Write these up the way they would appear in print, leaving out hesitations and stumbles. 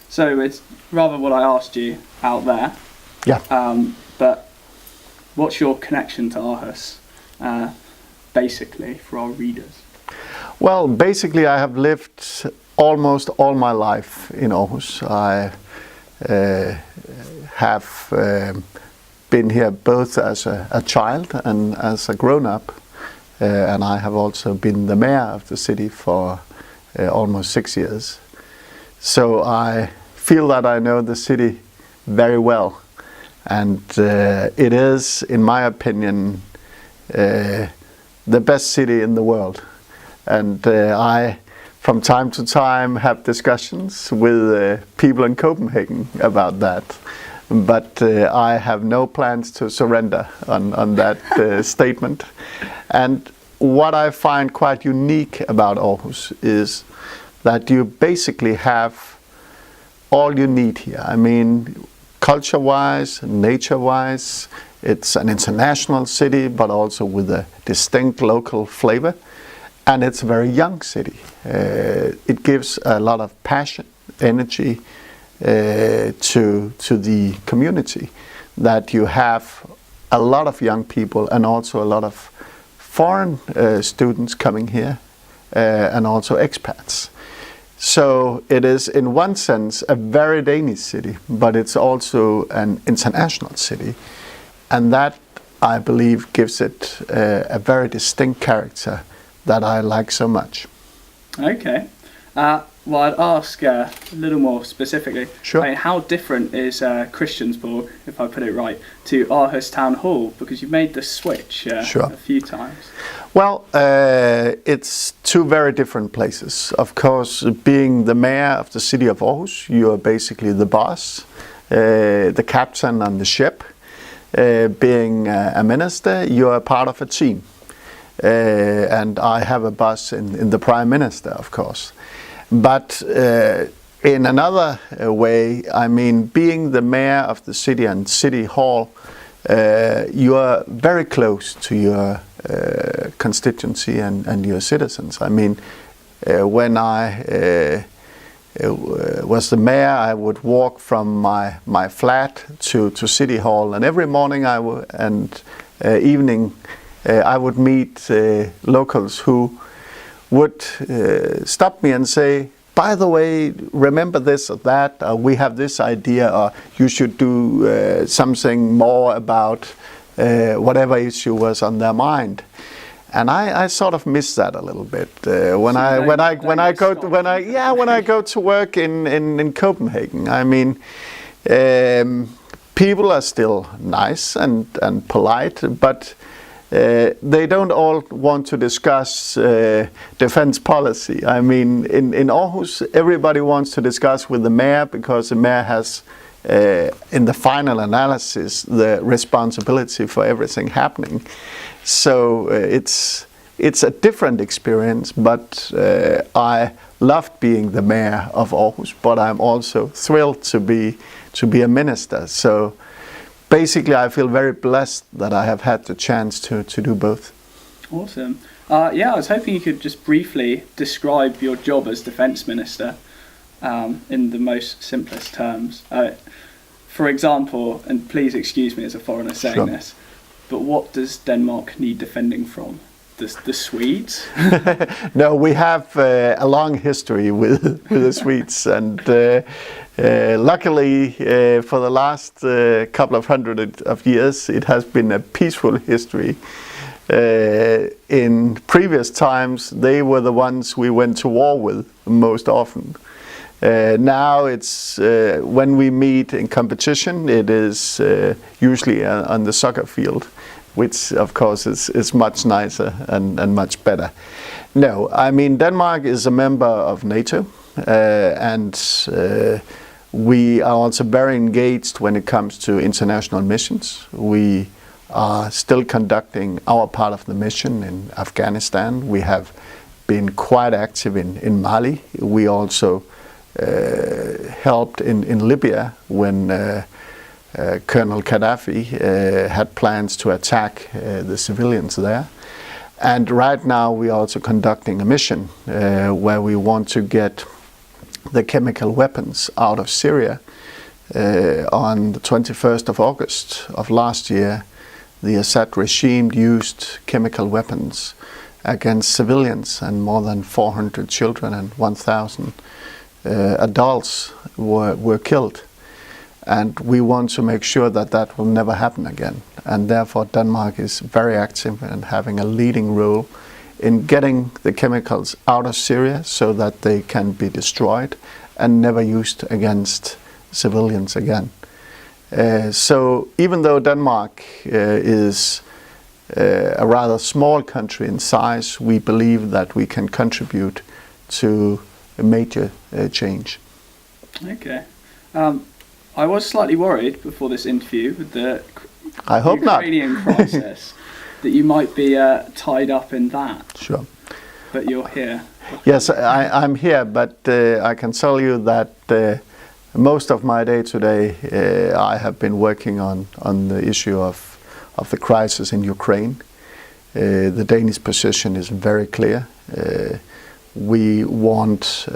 So it's rather what I asked you out there. Yeah. But what's your connection to Aarhus, basically, for our readers? Well, basically I have lived almost all my life in Aarhus. I have been here both as a child and as a grown-up. And I have also been the mayor of the city for almost 6 years. So I feel that I know the city very well. And it is, in my opinion, the best city in the world. And I, from time to time, have discussions with people in Copenhagen about that. But I have no plans to surrender on that statement. And what I find quite unique about Aarhus is that you basically have all you need here. I mean, culture-wise, nature-wise, it's an international city, but also with a distinct local flavor. And it's a very young city. It gives a lot of passion, energy to the community, that you have a lot of young people and also a lot of foreign students coming here and also expats. So it is in one sense a very Danish city, but it's also an international city, and that I believe gives it a very distinct character that I like so much. Okay. Well, I'd ask a little more specifically. Sure. I mean, how different is Christiansborg, if I put it right, to Aarhus Town Hall? Because you've made the switch Sure. a few times. Well, it's two very different places. Of course, being the mayor of the city of Aarhus, you are basically the boss, the captain on the ship. Being a minister, you are part of a team. And I have a boss in the Prime Minister, of course. But in another way, I mean, being the mayor of the city and City Hall, you are very close to your constituency and your citizens. I mean, when I was the mayor, I would walk from my flat to City Hall, and every morning and evening I would meet locals who would stop me and say, by the way, remember this or that, or we have this idea, or you should do something more about whatever issue was on their mind. And I sort of miss that a little bit when I go to work in Copenhagen. I mean, people are still nice and polite, but they don't all want to discuss defense policy. I mean, in Aarhus, everybody wants to discuss with the mayor, because the mayor has, in the final analysis, the responsibility for everything happening. So it's a different experience, but I loved being the mayor of Aarhus, but I'm also thrilled to be a minister. So basically, I feel very blessed that I have had the chance to do both. Awesome. Yeah, I was hoping you could just briefly describe your job as Defence Minister in the most simplest terms. For example, and please excuse me as a foreigner saying Sure. this, but what does Denmark need defending from? The Swedes? No, we have a long history with the Swedes, and luckily for the last couple of hundred of years it has been a peaceful history. In previous times they were the ones we went to war with most often. Now it's when we meet in competition, it is usually on the soccer field, which of course is much nicer and much better. No, I mean, Denmark is a member of NATO, and we are also very engaged when it comes to international missions. We are still conducting our part of the mission in Afghanistan. We have been quite active in Mali. We also helped in Libya when Colonel Gaddafi had plans to attack the civilians there. And right now we are also conducting a mission where we want to get the chemical weapons out of Syria. On the 21st of August of last year, the Assad regime used chemical weapons against civilians, and more than 400 children and 1,000 adults were killed. And we want to make sure that that will never happen again. And therefore Denmark is very active and having a leading role in getting the chemicals out of Syria so that they can be destroyed and never used against civilians again. So even though Denmark is a rather small country in size, we believe that we can contribute to a major change. Okay. I was slightly worried before this interview with the I hope Ukrainian not. crisis that you might be tied up in that. Sure. But you're here. Yes, I'm here, but I can tell you that most of my day today I have been working on the issue of the crisis in Ukraine. The Danish position is very clear. We want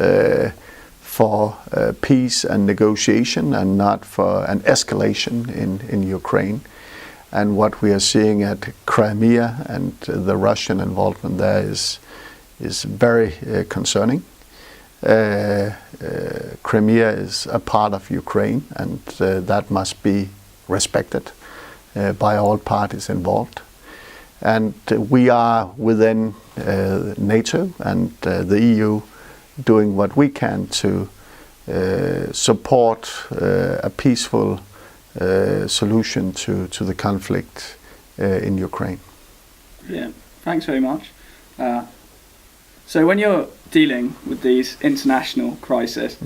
for peace and negotiation and not for an escalation in Ukraine. And what we are seeing at Crimea and the Russian involvement there is very concerning. Crimea is a part of Ukraine, and that must be respected by all parties involved. And we are within NATO and the EU doing what we can to support a peaceful solution to the conflict in Ukraine. Yeah, thanks very much. So when you're dealing with these international crises,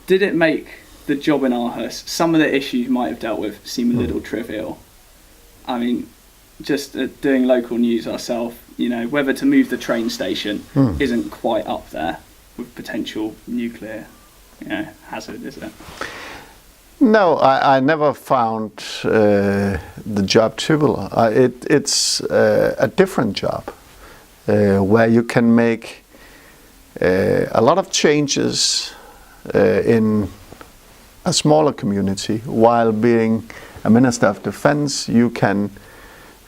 did it make the job in Aarhus, some of the issues you might have dealt with seem a little trivial? I mean, just doing local news ourselves, you know, whether to move the train station isn't quite up there with potential nuclear, you know, hazard, is it? No, I never found the job trivial. It's a different job where you can make a lot of changes in a smaller community. While being a Minister of Defense, you can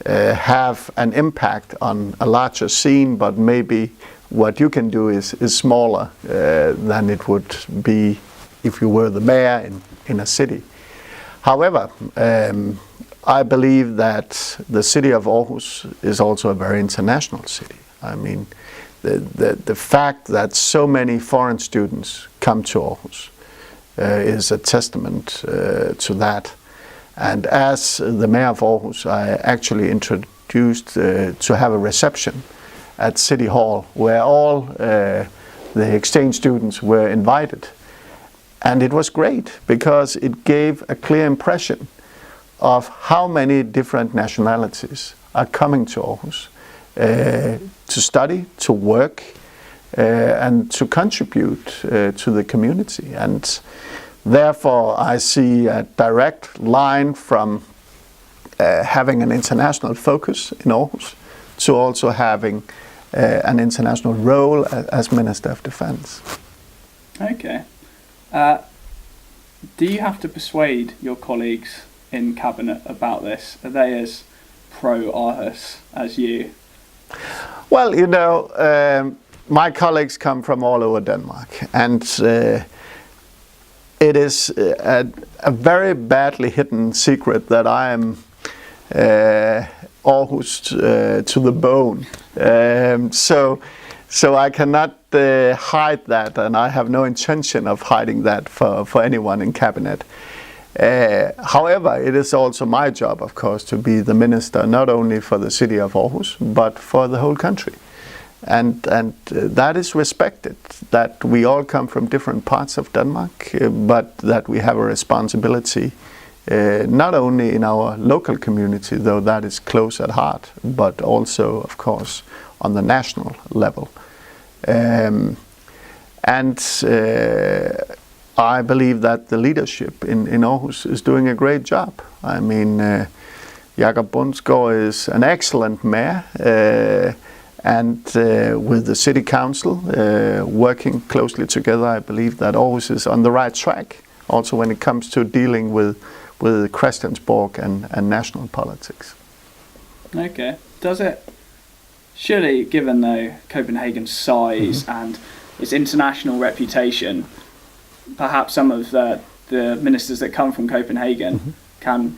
have an impact on a larger scene, but maybe what you can do is smaller than it would be if you were the mayor in a city. However, I believe that the city of Aarhus is also a very international city. I mean, the fact that so many foreign students come to Aarhus is a testament to that. And as the mayor of Aarhus, I actually introduced to have a reception at City Hall where all the exchange students were invited. And it was great because it gave a clear impression of how many different nationalities are coming to Aarhus to study, to work, and to contribute to the community. And therefore, I see a direct line from having an international focus in Aarhus to also having an international role as Minister of Defense. Okay. Do you have to persuade your colleagues in Cabinet about this? Are they as pro-Aarhus as you? Well, you know, my colleagues come from all over Denmark, and it is a very badly hidden secret that I am Aarhus to the bone. So I cannot hide that, and I have no intention of hiding that for anyone in Cabinet. However, it is also my job, of course, to be the minister not only for the city of Aarhus, but for the whole country. And that is respected, that we all come from different parts of Denmark, but that we have a responsibility not only in our local community, though that is close at heart, but also, of course, on the national level. I believe that the leadership in Aarhus is doing a great job. I mean, Jakob Bundsgaard is an excellent mayor, And with the city council working closely together, I believe that Aarhus is on the right track, also when it comes to dealing with Christiansborg and national politics. Okay. Does it, surely, given though Copenhagen's size and its international reputation, perhaps some of the ministers that come from Copenhagen can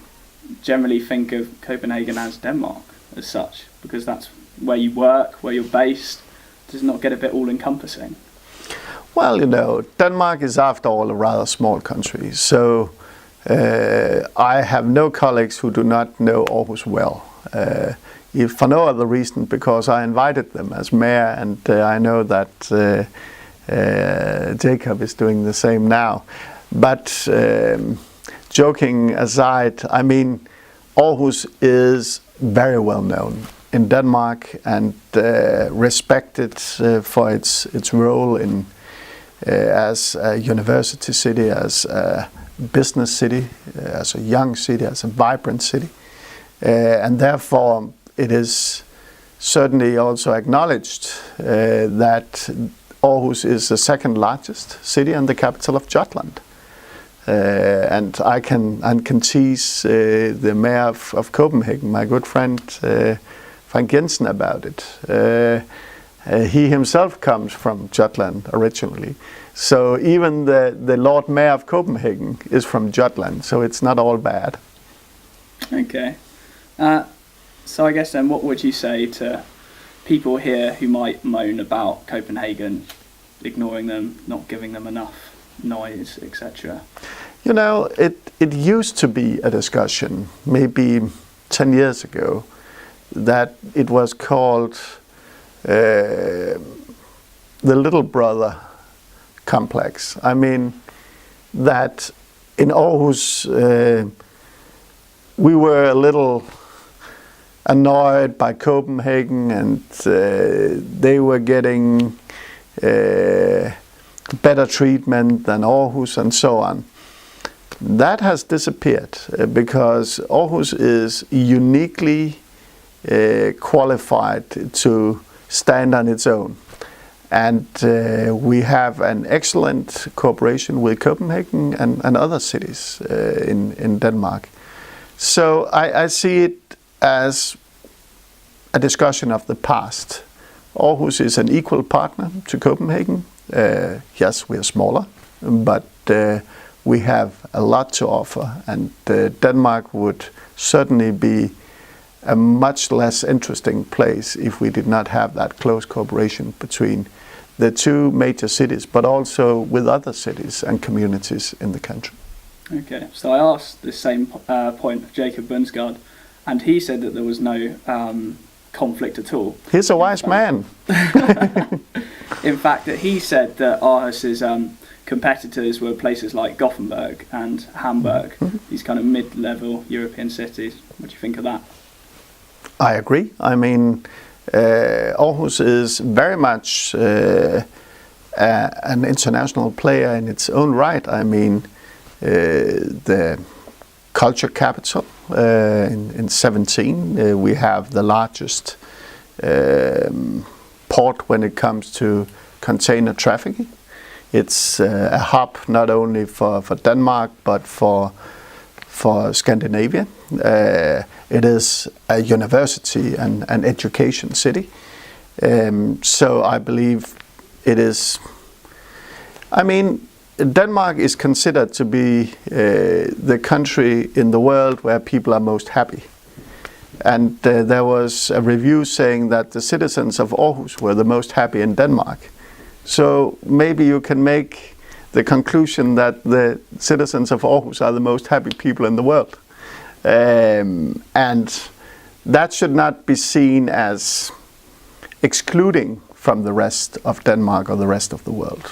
generally think of Copenhagen as Denmark as such, because that's where you work, where you're based. Does it not get a bit all-encompassing? Well, you know, Denmark is after all a rather small country, so I have no colleagues who do not know Aarhus well. If for no other reason, because I invited them as mayor, and I know that Jacob is doing the same now. But joking aside, I mean, Aarhus is very well known in Denmark and respected for its role in as a university city, as a business city, as a young city, as a vibrant city. And therefore it is certainly also acknowledged that Aarhus is the second largest city and the capital of Jutland. And I can tease the mayor of Copenhagen, my good friend Frank Jensen, about it. He himself comes from Jutland originally. So even the Lord Mayor of Copenhagen is from Jutland, so it's not all bad. Okay. So I guess then what would you say to people here who might moan about Copenhagen, ignoring them, not giving them enough noise, etc.? You know, it used to be a discussion, maybe 10 years ago, that it was called the little brother complex. I mean, that in Aarhus we were a little annoyed by Copenhagen, and they were getting better treatment than Aarhus and so on. That has disappeared because Aarhus is uniquely qualified to stand on its own. And we have an excellent cooperation with Copenhagen and other cities in Denmark. So I see it as a discussion of the past. Aarhus is an equal partner to Copenhagen. Yes, we are smaller, but we have a lot to offer, and Denmark would certainly be a much less interesting place if we did not have that close cooperation between the two major cities, but also with other cities and communities in the country. Okay, so I asked the same point of Jacob Bundsgaard, and he said that there was no conflict at all. He's a wise man. In fact, that he said that Aarhus's competitors were places like Gothenburg and Hamburg, these kind of mid-level European cities. What do you think of that? I agree. I mean, Aarhus is very much an international player in its own right. I mean, the culture capital in 17. We have the largest port when it comes to container trafficking. It's a hub not only for Denmark but for Scandinavia. It is a university and an education city. So I believe it is. I mean, Denmark is considered to be the country in the world where people are most happy. And there was a review saying that the citizens of Aarhus were the most happy in Denmark. So maybe you can make the conclusion that the citizens of Aarhus are the most happy people in the world. And that should not be seen as excluding from the rest of Denmark or the rest of the world.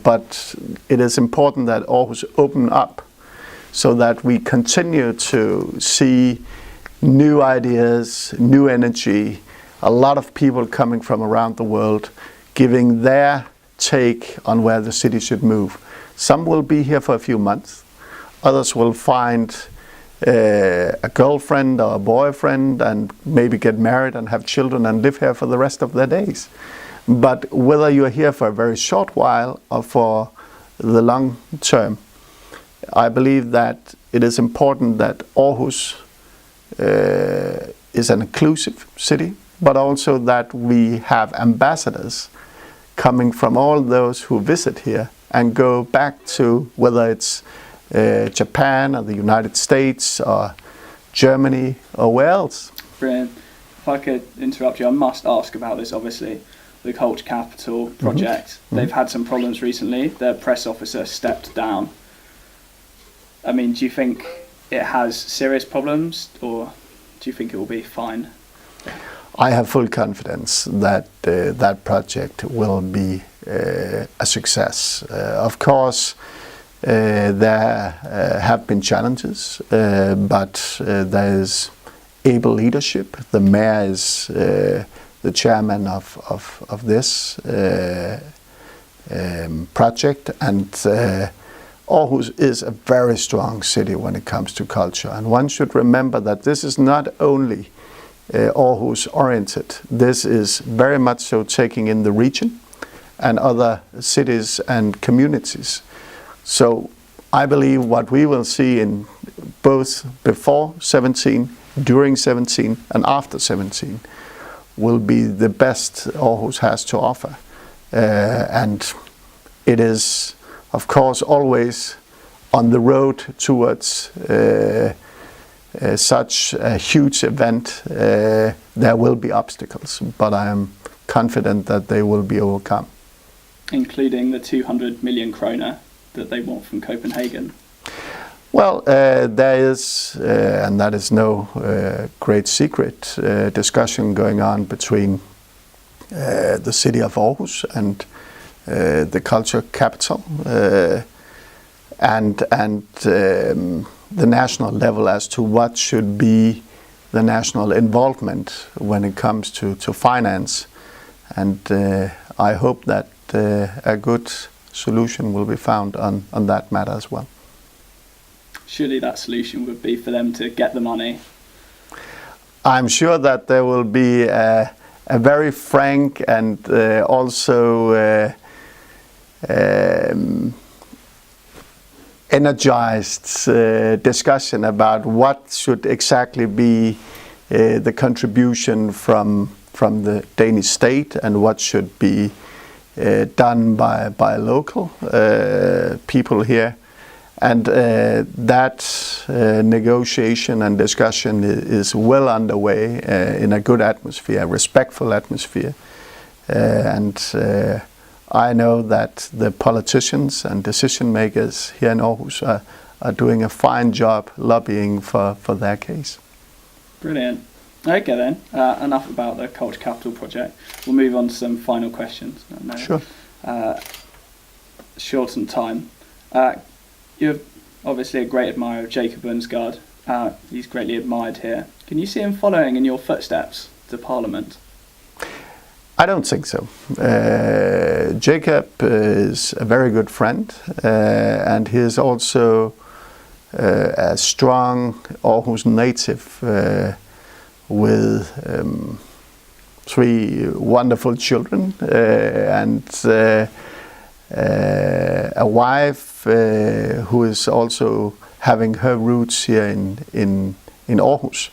But it is important that Aarhus open up so that we continue to see new ideas, new energy, a lot of people coming from around the world giving their take on where the city should move. Some will be here for a few months. Others will find a girlfriend or a boyfriend and maybe get married and have children and live here for the rest of their days. But whether you're here for a very short while or for the long term, I believe that it is important that Aarhus is an inclusive city, but also that we have ambassadors coming from all those who visit here and go back to whether it's Japan or the United States or Germany or where else. Brilliant. If I could interrupt you, I must ask about this, obviously. The Culture Capital project. They've had some problems recently. Their press officer stepped down. I mean, do you think it has serious problems, or do you think it will be fine? I have full confidence that that project will be a success. Of course, there have been challenges, but there is able leadership. The mayor is the chairman of this project, and Aarhus is a very strong city when it comes to culture. And one should remember that this is not only Aarhus oriented. This is very much so taking in the region and other cities and communities. So I believe what we will see in both before 17, during 17 and after 17 will be the best Aarhus has to offer. And it is, of course, always on the road towards such a huge event. There will be obstacles, but I am confident that they will be overcome. Including the 200 million kroner that they want from Copenhagen? Well, there is, and that is no great secret, discussion going on between the city of Aarhus and the culture capital and the national level as to what should be the national involvement when it comes to finance. And I hope that a good solution will be found on that matter as well. Surely that solution would be for them to get the money. I'm sure that there will be a very frank and also energized discussion about what should exactly be the contribution from the Danish state and what should be done by local people here. And that negotiation and discussion is well underway in a good atmosphere, a respectful atmosphere. And I know that the politicians and decision makers here in Aarhus are doing a fine job lobbying for their case. Brilliant. Okay then, enough about the Culture Capital project. We'll move on to some final questions. Sure. Shortened time. You're obviously a great admirer of Jacob Bundsgaard. He's greatly admired here. Can you see him following in your footsteps to Parliament? I don't think so. Jacob is a very good friend, and he is also a strong Aarhus native with 3 wonderful children and a wife who is also having her roots here in Aarhus.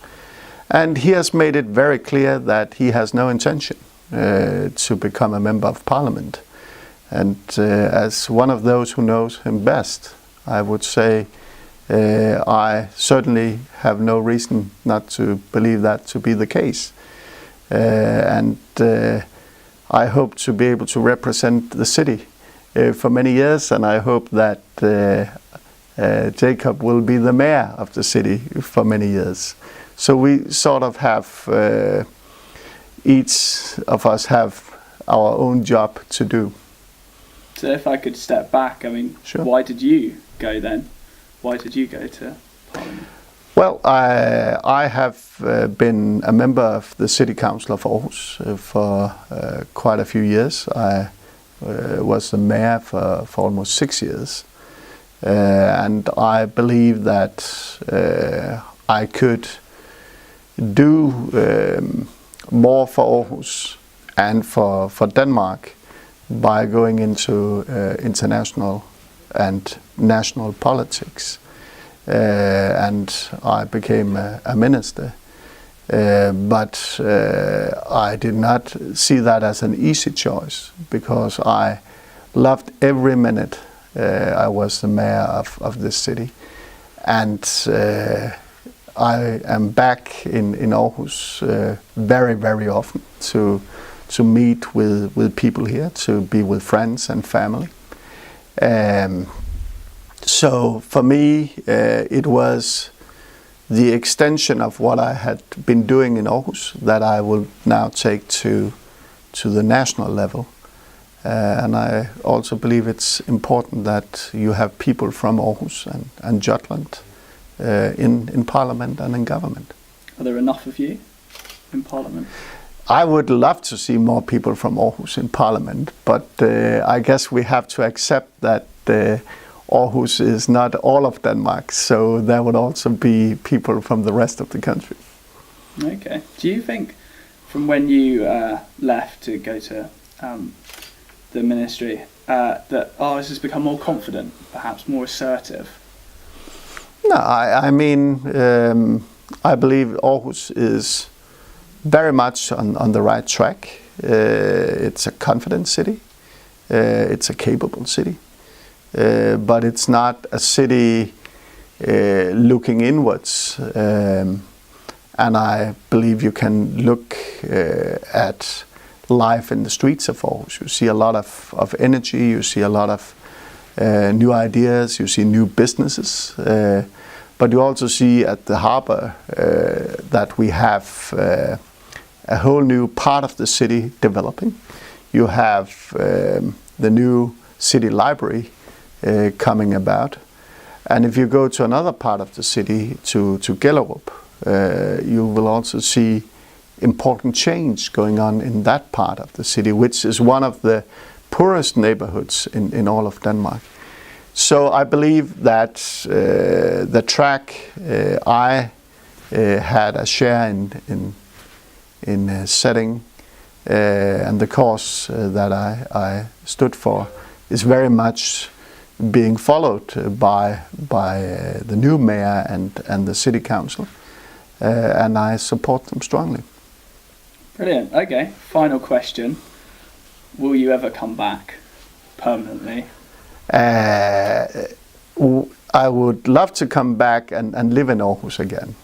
And he has made it very clear that he has no intention to become a member of Parliament. And as one of those who knows him best, I would say I certainly have no reason not to believe that to be the case. And I hope to be able to represent the city for many years, and I hope that Jacob will be the mayor of the city for many years. So we sort of have, each of us have our own job to do. So if I could step back, I mean, Sure. Why did you go then? Why did you go to Parliament? Well, I have been a member of the City Council of Aarhus for quite a few years. I was the mayor for almost 6 years. and I believe that I could do more for Aarhus and for Denmark by going into international and national politics. And I became a minister. But I did not see that as an easy choice, because I loved every minute I was the mayor of this city. And I am back in Aarhus very, very often to meet with people here, to be with friends and family. So for me, it was the extension of what I had been doing in Aarhus that I will now take to the national level. And I also believe it's important that you have people from Aarhus and Jutland in Parliament and in government. Are there enough of you in Parliament? I would love to see more people from Aarhus in Parliament, but I guess we have to accept that Aarhus is not all of Denmark, so there would also be people from the rest of the country. Okay. Do you think from when you left to go to the ministry that Aarhus has become more confident, perhaps more assertive? No, I mean, I believe Aarhus is very much on the right track. It's a confident city. It's a capable city. But it's not a city looking inwards. And I believe you can look at life in the streets of Aarhus. You see a lot of energy, you see a lot of new ideas, you see new businesses. But you also see at the harbour that we have a whole new part of the city developing. You have the new city library coming about. And if you go to another part of the city, to Gellerup, you will also see important change going on in that part of the city, which is one of the poorest neighborhoods in all of Denmark. So I believe that the track I had a share in setting and the cause that I stood for is very much being followed by the new mayor and the city council, and I support them strongly. Brilliant. Okay, final question. Will you ever come back permanently? I would love to come back and live in Aarhus again.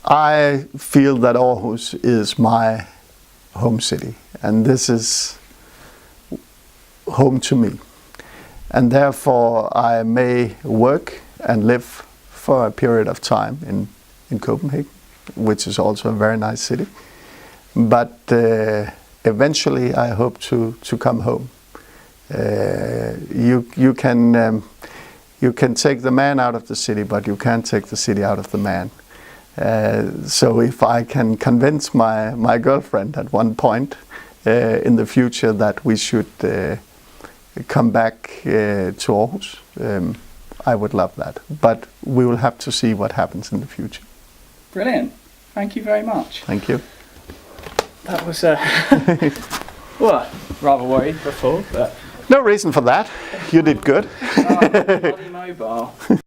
I feel that Aarhus is my home city, and this is home to me. And therefore I may work and live for a period of time in Copenhagen, which is also a very nice city. But eventually I hope to come home. You can take the man out of the city, but you can't take the city out of the man. So if I can convince my girlfriend at one point in the future that we should come back to Aarhus, I would love that. But we will have to see what happens in the future. Brilliant. Thank you very much. Thank you. That was well, rather worried before, but no reason for that. You did good. bloody mobile.